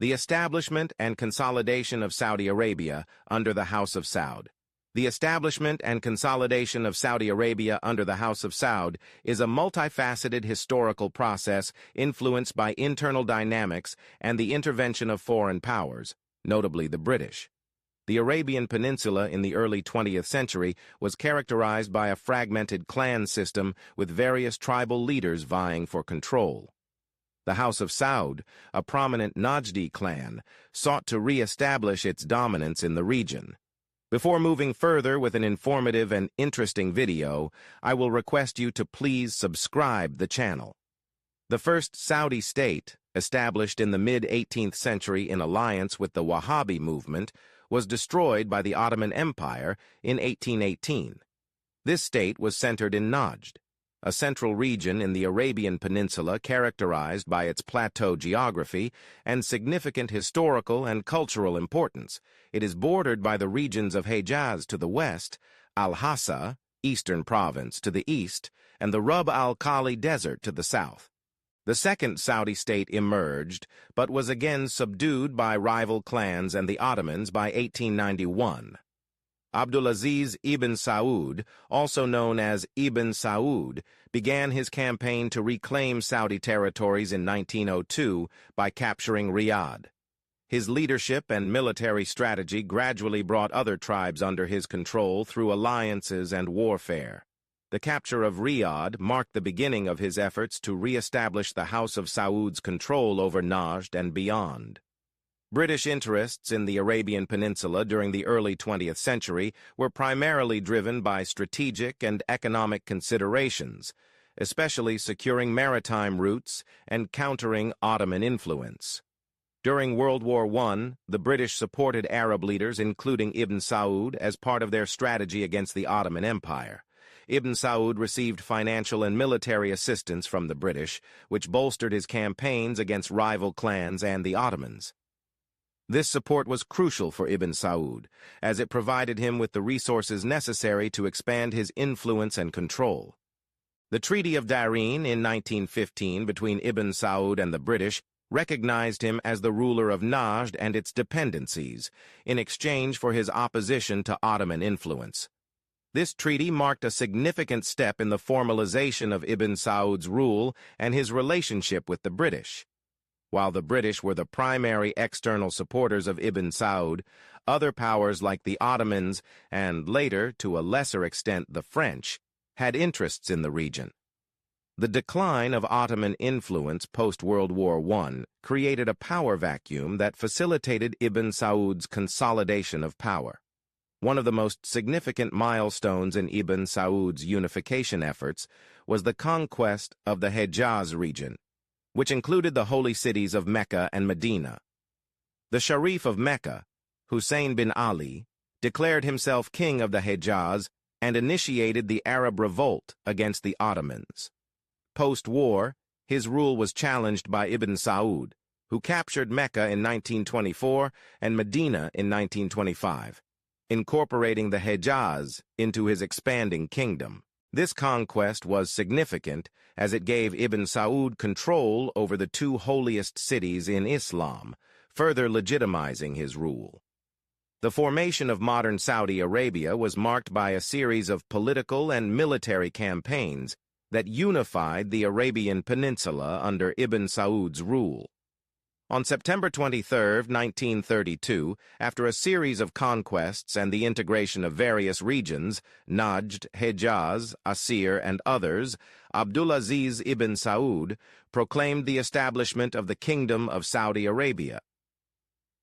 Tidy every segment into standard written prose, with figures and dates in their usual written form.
The establishment and consolidation of Saudi Arabia under the House of Saud. The establishment and consolidation of Saudi Arabia under the House of Saud is a multifaceted historical process influenced by internal dynamics and the intervention of foreign powers, notably the British. The Arabian Peninsula in the early 20th century was characterized by a fragmented clan system with various tribal leaders vying for control. The House of Saud, a prominent Najdi clan, sought to re-establish its dominance in the region. Before moving further with an informative and interesting video, I will request you to please subscribe the channel. The first Saudi state, established in the mid-18th century in alliance with the Wahhabi movement, was destroyed by the Ottoman Empire in 1818. This state was centered in Najd, a central region in the Arabian Peninsula characterized by its plateau geography and significant historical and cultural importance. It is bordered by the regions of Hejaz to the west, Al-Hassa, Eastern Province, to the east, and the Rub al-Khali Desert to the south. The second Saudi state emerged, but was again subdued by rival clans and the Ottomans by 1891. Abdulaziz Ibn Saud, also known as Ibn Saud, began his campaign to reclaim Saudi territories in 1902 by capturing Riyadh. His leadership and military strategy gradually brought other tribes under his control through alliances and warfare. The capture of Riyadh marked the beginning of his efforts to re-establish the House of Saud's control over Najd and beyond. British interests in the Arabian Peninsula during the early 20th century were primarily driven by strategic and economic considerations, especially securing maritime routes and countering Ottoman influence. During World War I, the British supported Arab leaders, including Ibn Saud, as part of their strategy against the Ottoman Empire. Ibn Saud received financial and military assistance from the British, which bolstered his campaigns against rival clans and the Ottomans. This support was crucial for Ibn Saud, as it provided him with the resources necessary to expand his influence and control. The Treaty of Darien in 1915 between Ibn Saud and the British recognized him as the ruler of Najd and its dependencies, in exchange for his opposition to Ottoman influence. This treaty marked a significant step in the formalization of Ibn Saud's rule and his relationship with the British. While the British were the primary external supporters of Ibn Saud, other powers like the Ottomans and later, to a lesser extent, the French, had interests in the region. The decline of Ottoman influence post-World War I created a power vacuum that facilitated Ibn Saud's consolidation of power. One of the most significant milestones in Ibn Saud's unification efforts was the conquest of the Hejaz region, which included the holy cities of Mecca and Medina. The Sharif of Mecca, Hussein bin Ali, declared himself king of the Hejaz and initiated the Arab revolt against the Ottomans. Post-war, his rule was challenged by Ibn Saud, who captured Mecca in 1924 and Medina in 1925, incorporating the Hejaz into his expanding kingdom. This conquest was significant as it gave Ibn Saud control over the two holiest cities in Islam, further legitimizing his rule. The formation of modern Saudi Arabia was marked by a series of political and military campaigns that unified the Arabian Peninsula under Ibn Saud's rule. On September 23, 1932, after a series of conquests and the integration of various regions, Najd, Hejaz, Asir, and others, Abdulaziz Ibn Saud proclaimed the establishment of the Kingdom of Saudi Arabia.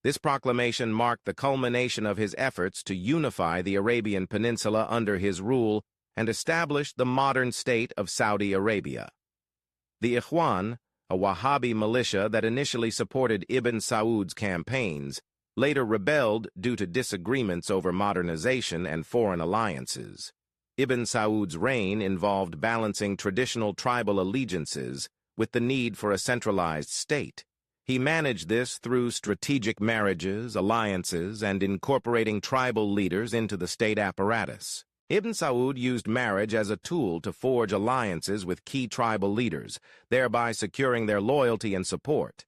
This proclamation marked the culmination of his efforts to unify the Arabian Peninsula under his rule and establish the modern state of Saudi Arabia. The Ikhwan, a Wahhabi militia that initially supported Ibn Saud's campaigns, later rebelled due to disagreements over modernization and foreign alliances. Ibn Saud's reign involved balancing traditional tribal allegiances with the need for a centralized state. He managed this through strategic marriages, alliances, and incorporating tribal leaders into the state apparatus. Ibn Saud used marriage as a tool to forge alliances with key tribal leaders, thereby securing their loyalty and support.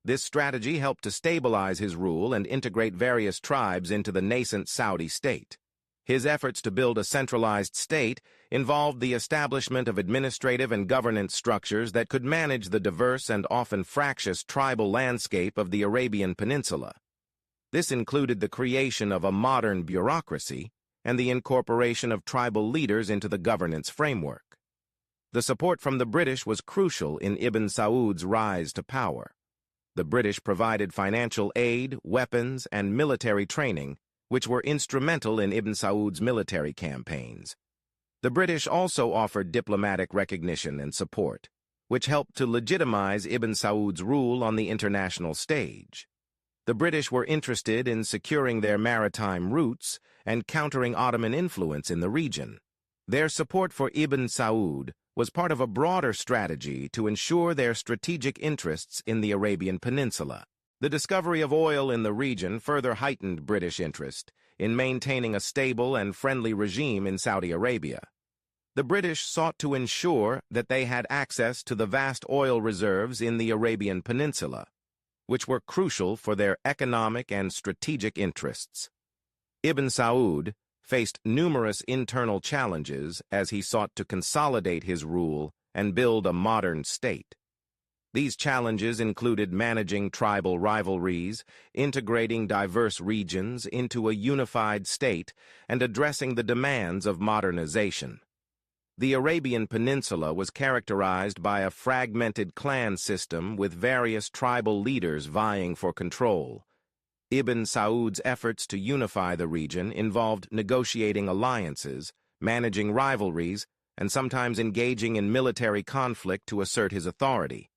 This strategy helped to stabilize his rule and integrate various tribes into the nascent Saudi state. His efforts to build a centralized state involved the establishment of administrative and governance structures that could manage the diverse and often fractious tribal landscape of the Arabian Peninsula. This included the creation of a modern bureaucracy and the incorporation of tribal leaders into the governance framework. The support from the British was crucial in Ibn Saud's rise to power. The British provided financial aid, weapons, and military training, which were instrumental in Ibn Saud's military campaigns. The British also offered diplomatic recognition and support, which helped to legitimize Ibn Saud's rule on the international stage. The British were interested in securing their maritime routes and countering Ottoman influence in the region. Their support for Ibn Saud was part of a broader strategy to ensure their strategic interests in the Arabian Peninsula. The discovery of oil in the region further heightened British interest in maintaining a stable and friendly regime in Saudi Arabia. The British sought to ensure that they had access to the vast oil reserves in the Arabian Peninsula, which were crucial for their economic and strategic interests. Ibn Saud faced numerous internal challenges as he sought to consolidate his rule and build a modern state. These challenges included managing tribal rivalries, integrating diverse regions into a unified state, and addressing the demands of modernization. The Arabian Peninsula was characterized by a fragmented clan system with various tribal leaders vying for control. Ibn Saud's efforts to unify the region involved negotiating alliances, managing rivalries, and sometimes engaging in military conflict to assert his authority.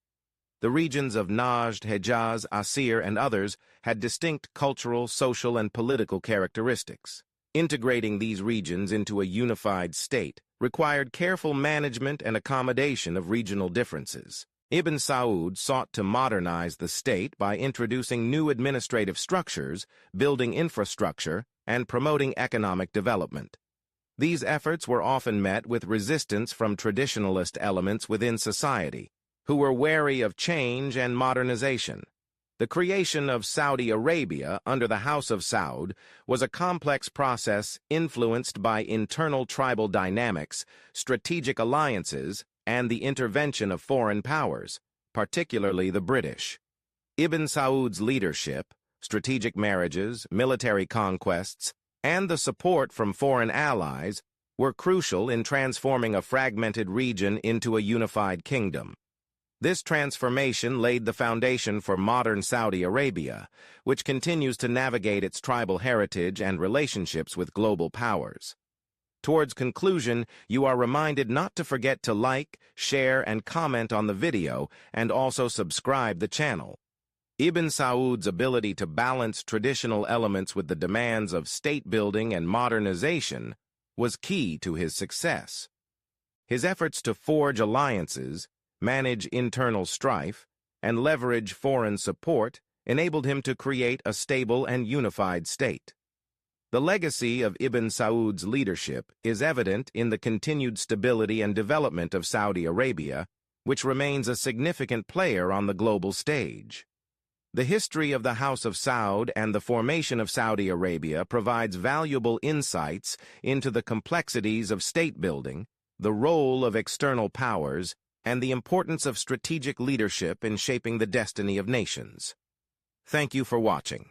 The regions of Najd, Hejaz, Asir, and others had distinct cultural, social, and political characteristics. Integrating these regions into a unified state required careful management and accommodation of regional differences. Ibn Saud sought to modernize the state by introducing new administrative structures, building infrastructure, and promoting economic development. These efforts were often met with resistance from traditionalist elements within society, who were wary of change and modernization. The creation of Saudi Arabia under the House of Saud was a complex process influenced by internal tribal dynamics, strategic alliances, and the intervention of foreign powers, particularly the British. Ibn Saud's leadership, strategic marriages, military conquests, and the support from foreign allies were crucial in transforming a fragmented region into a unified kingdom. This transformation laid the foundation for modern Saudi Arabia, which continues to navigate its tribal heritage and relationships with global powers. Towards conclusion, you are reminded not to forget to like, share, and comment on the video, and also subscribe the channel. Ibn Saud's ability to balance traditional elements with the demands of state-building and modernization was key to his success. His efforts to forge alliances, manage internal strife, and leverage foreign support enabled him to create a stable and unified state. The legacy of Ibn Saud's leadership is evident in the continued stability and development of Saudi Arabia, which remains a significant player on the global stage. The history of the House of Saud and the formation of Saudi Arabia provides valuable insights into the complexities of state building, the role of external powers, and the importance of strategic leadership in shaping the destiny of nations. Thank you for watching.